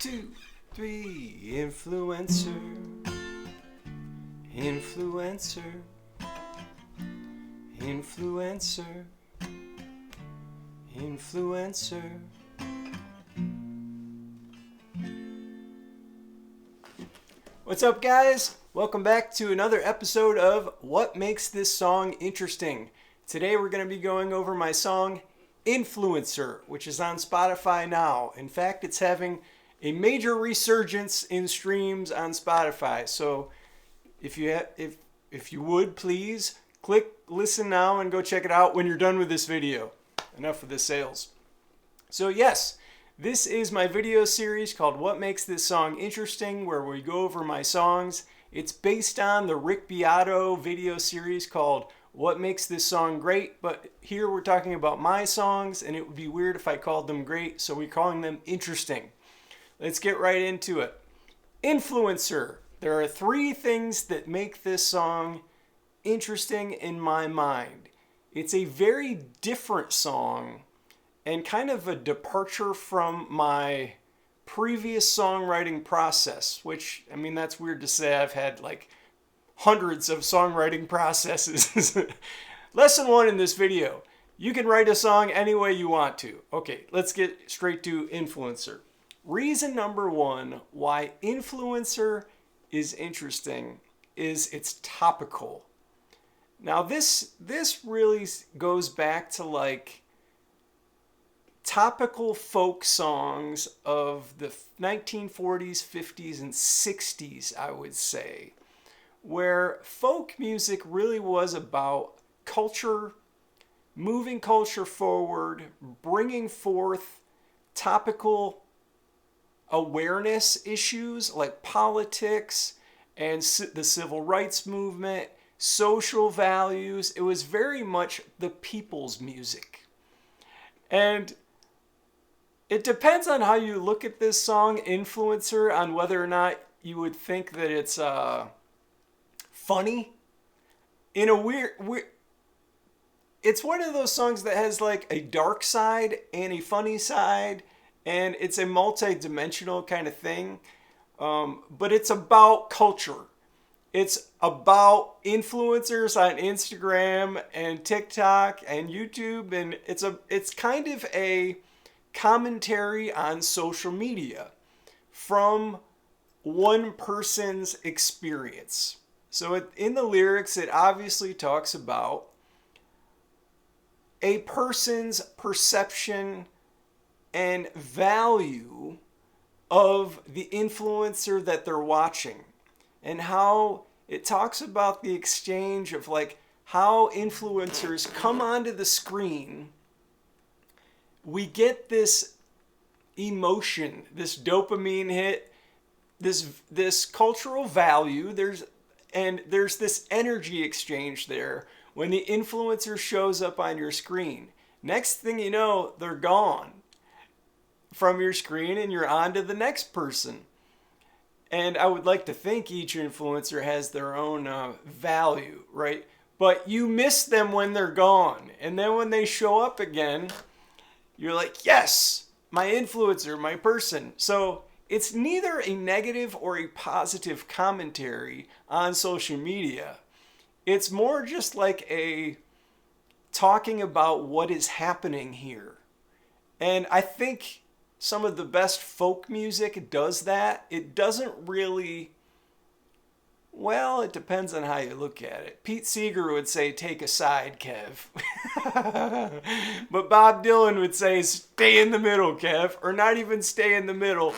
2, 3. Influencer, influencer, influencer, influencer. What's up, guys? Welcome back to another episode of What Makes This Song Interesting. Today we're going to be going over my song Influencer, which is on Spotify now. In fact, it's having a major resurgence in streams on Spotify. So if you would, please click listen now and go check it out when you're done with this video. Enough of the sales. So yes, this is my video series called What Makes This Song Interesting, where we go over my songs. It's based on the Rick Beato video series called What Makes This Song Great, but here we're talking about my songs, and it would be weird if I called them great, so we're calling them interesting. Let's get right into it. Influencer. There are 3 things that make this song interesting in my mind. It's a very different song and kind of a departure from my previous songwriting process, which, I mean, that's weird to say. I've had like hundreds of songwriting processes. Lesson 1 in this video. You can write a song any way you want to. Okay, let's get straight to Influencer. Reason number 1 why Influencer is interesting is it's topical. Now this really goes back to like topical folk songs of the 1940s, 50s, and 60s, I would say, where folk music really was about culture, moving culture forward, bringing forth topical awareness issues like politics and the civil rights movement, social values. It was very much the people's music. And it depends on how you look at this song, Influencer, on whether or not you would think that it's funny. In a weird, it's one of those songs that has like a dark side and a funny side, and it's a multi-dimensional kind of thing. But it's about culture. It's about influencers on Instagram and TikTok and YouTube, and it's kind of a commentary on social media from one person's experience. So in the lyrics, it obviously talks about a person's perception and value of the influencer that they're watching, and how it talks about the exchange of like how influencers come onto the screen. We get this emotion, this dopamine hit, this cultural value. There's this energy exchange there when the influencer shows up on your screen. Next thing you know, they're gone from your screen and you're on to the next person. And I would like to think each influencer has their own value, right? But you miss them when they're gone. And then when they show up again, you're like, yes, my influencer, my person. So it's neither a negative or a positive commentary on social media. It's more just like a talking about what is happening here. And I think some of the best folk music does that. It doesn't really, well, it depends on how you look at it. Pete Seeger would say, take a side, Kev. But Bob Dylan would say, stay in the middle, Kev. Or not even stay in the middle.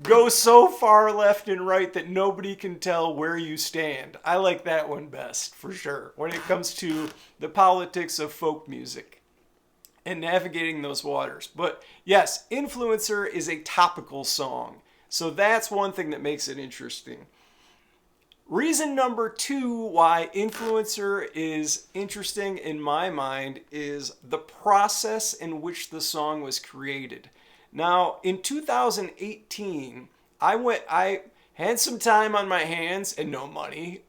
Go so far left and right that nobody can tell where you stand. I like that one best, for sure, when it comes to the politics of folk music and navigating those waters. But yes, Influencer is a topical song. So that's one thing that makes it interesting. Reason number 2 why Influencer is interesting in my mind is the process in which the song was created. Now, in 2018, I had some time on my hands and no money.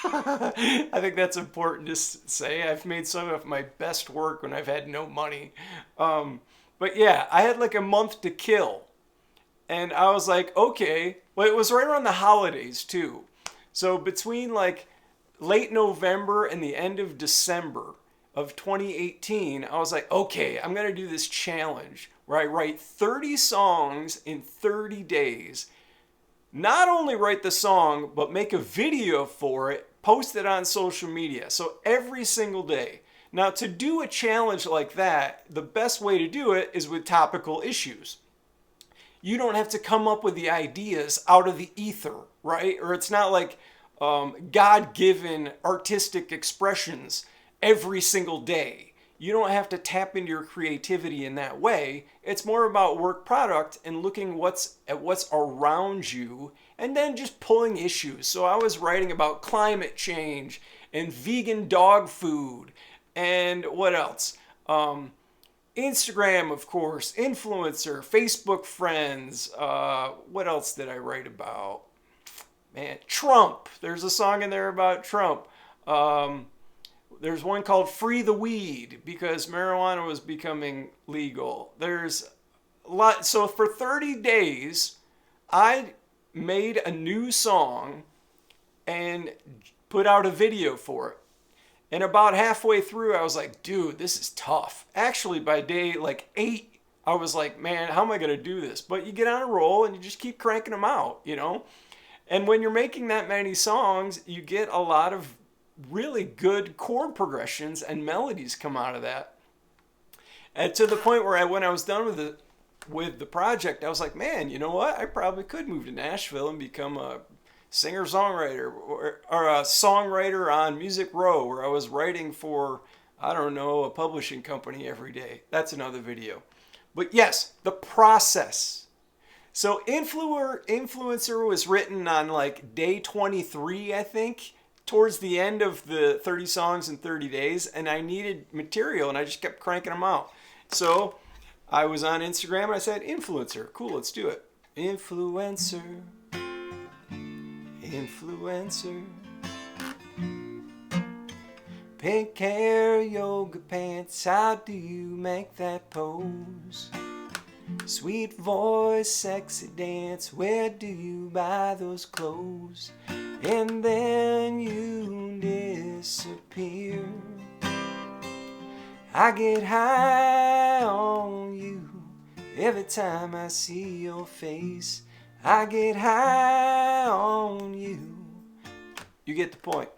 I think that's important to say. I've made some of my best work when I've had no money. But yeah, I had like a month to kill. And I was like, okay. Well, it was right around the holidays too. So between like late November and the end of December of 2018, I was like, okay, I'm going to do this challenge where I write 30 songs in 30 days. Not only write the song, but make a video for it, post it on social media. So every single day. Now, to do a challenge like that, the best way to do it is with topical issues. You don't have to come up with the ideas out of the ether, right? Or it's not like God-given artistic expressions every single day. You don't have to tap into your creativity in that way. It's more about work product and looking at what's around you and then just pulling issues. So I was writing about climate change and vegan dog food and what else? Instagram, of course, influencer, Facebook friends. What else did I write about? Man, Trump. There's a song in there about Trump. There's one called Free the Weed because marijuana was becoming legal. There's a lot. So for 30 days, I made a new song and put out a video for it. And about halfway through, I was like, dude, this is tough. Actually, by day like 8, I was like, man, how am I going to do this? But you get on a roll and you just keep cranking them out, you know? And when you're making that many songs, you get a lot of really good chord progressions and melodies come out of that. And to the point where when I was done with the project, I was like, man, you know what? I probably could move to Nashville and become a singer-songwriter or a songwriter on Music Row, where I was writing for, I don't know, a publishing company every day. That's another video. But yes, the process. So Influencer was written on like day 23, I think, towards the end of the 30 songs in 30 days, and I needed material, and I just kept cranking them out. So I was on Instagram, and I said, Influencer. Cool, let's do it. Influencer. Influencer. Pink hair, yoga pants, how do you make that pose? Sweet voice, sexy dance, where do you buy those clothes? And then you disappear. I get high on you every time I see your face. I get high on you. You get the point.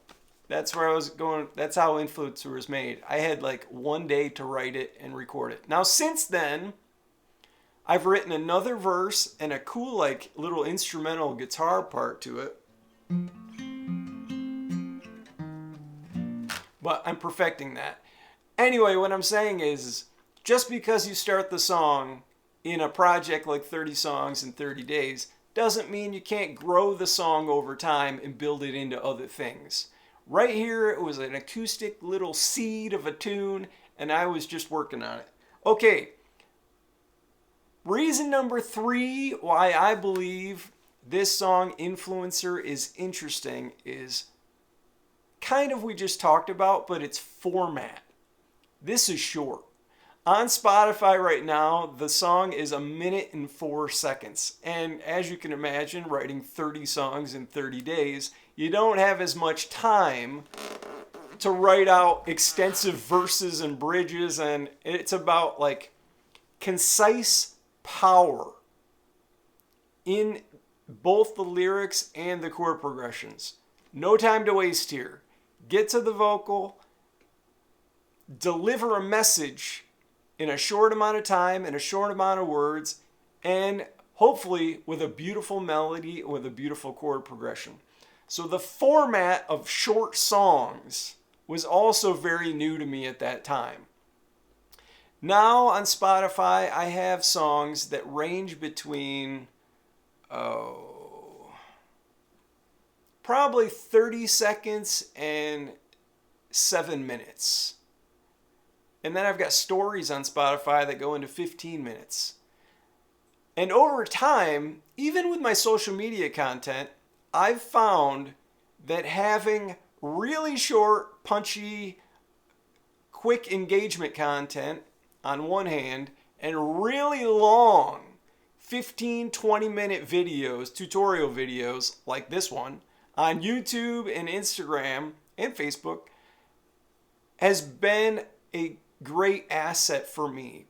That's where I was going. That's how Influencer was made. I had like one day to write it and record it. Now, since then, I've written another verse and a cool like little instrumental guitar part to it. But I'm perfecting that. Anyway, what I'm saying is just because you start the song in a project like 30 songs in 30 days doesn't mean you can't grow the song over time and build it into other things. Right here, it was an acoustic little seed of a tune, and I was just working on it. Okay, reason number 3 why I believe this song, Influencer, is interesting is kind of we just talked about, but it's format. This is short. On Spotify right now, the song is 1 minute and 4 seconds. And as you can imagine, writing 30 songs in 30 days, you don't have as much time to write out extensive verses and bridges. And it's about like concise power in both the lyrics and the chord progressions. No time to waste here. Get to the vocal, deliver a message in a short amount of time, in a short amount of words, and hopefully with a beautiful melody, with a beautiful chord progression. So the format of short songs was also very new to me at that time. Now on Spotify, I have songs that range between, probably 30 seconds and 7 minutes. And then I've got stories on Spotify that go into 15 minutes. And over time, even with my social media content, I've found that having really short, punchy, quick engagement content on one hand, and really long, 15, 20-minute videos, tutorial videos like this one on YouTube and Instagram and Facebook has been a great asset for me.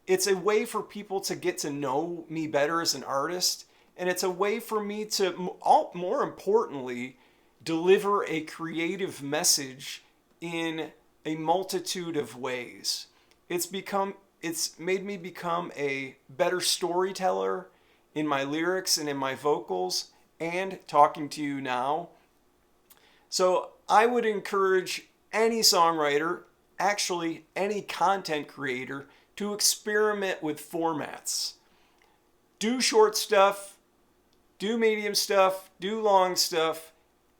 It's a way for people to get to know me better as an artist, and it's a way for me to, more importantly, deliver a creative message in a multitude of ways. It's made me become a better storyteller in my lyrics and in my vocals and talking to you now. So I would encourage any songwriter, actually any content creator, to experiment with formats. Do short stuff, do medium stuff, do long stuff,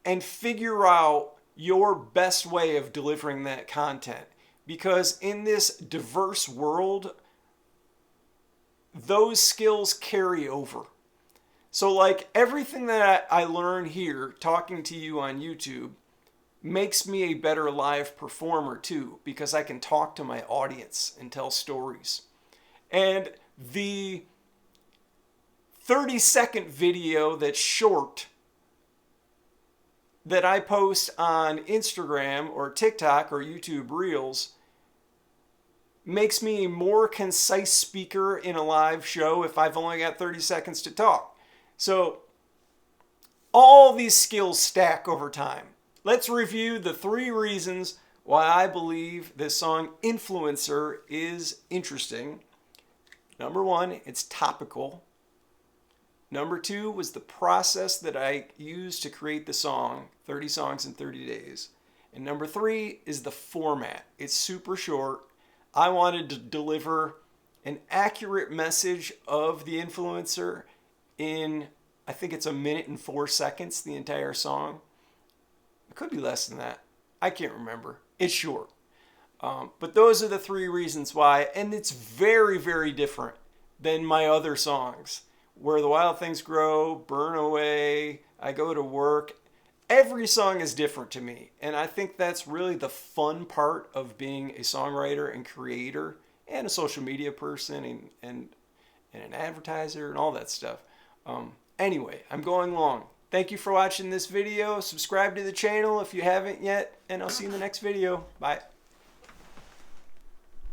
and figure out your best way of delivering that content. Because in this diverse world, those skills carry over. So like everything that I learn here talking to you on YouTube makes me a better live performer too, because I can talk to my audience and tell stories. And the 30-second video that's short that I post on Instagram or TikTok or YouTube Reels makes me a more concise speaker in a live show if I've only got 30 seconds to talk. So all these skills stack over time. Let's review the 3 reasons why I believe this song Influencer is interesting. Number 1, it's topical. Number 2 was the process that I used to create the song, 30 songs in 30 days. And number 3 is the format. It's super short. I wanted to deliver an accurate message of the influencer in, I think it's 1 minute and 4 seconds, the entire song. It could be less than that. I can't remember. It's short. But those are the 3 reasons why. And it's very, very different than my other songs. Where the Wild Things Grow, Burn Away, I Go to Work. Every song is different to me. And I think that's really the fun part of being a songwriter and creator and a social media person and an advertiser and all that stuff. Anyway, I'm going long. Thank you for watching this video. Subscribe to the channel if you haven't yet, and I'll see you in the next video. Bye.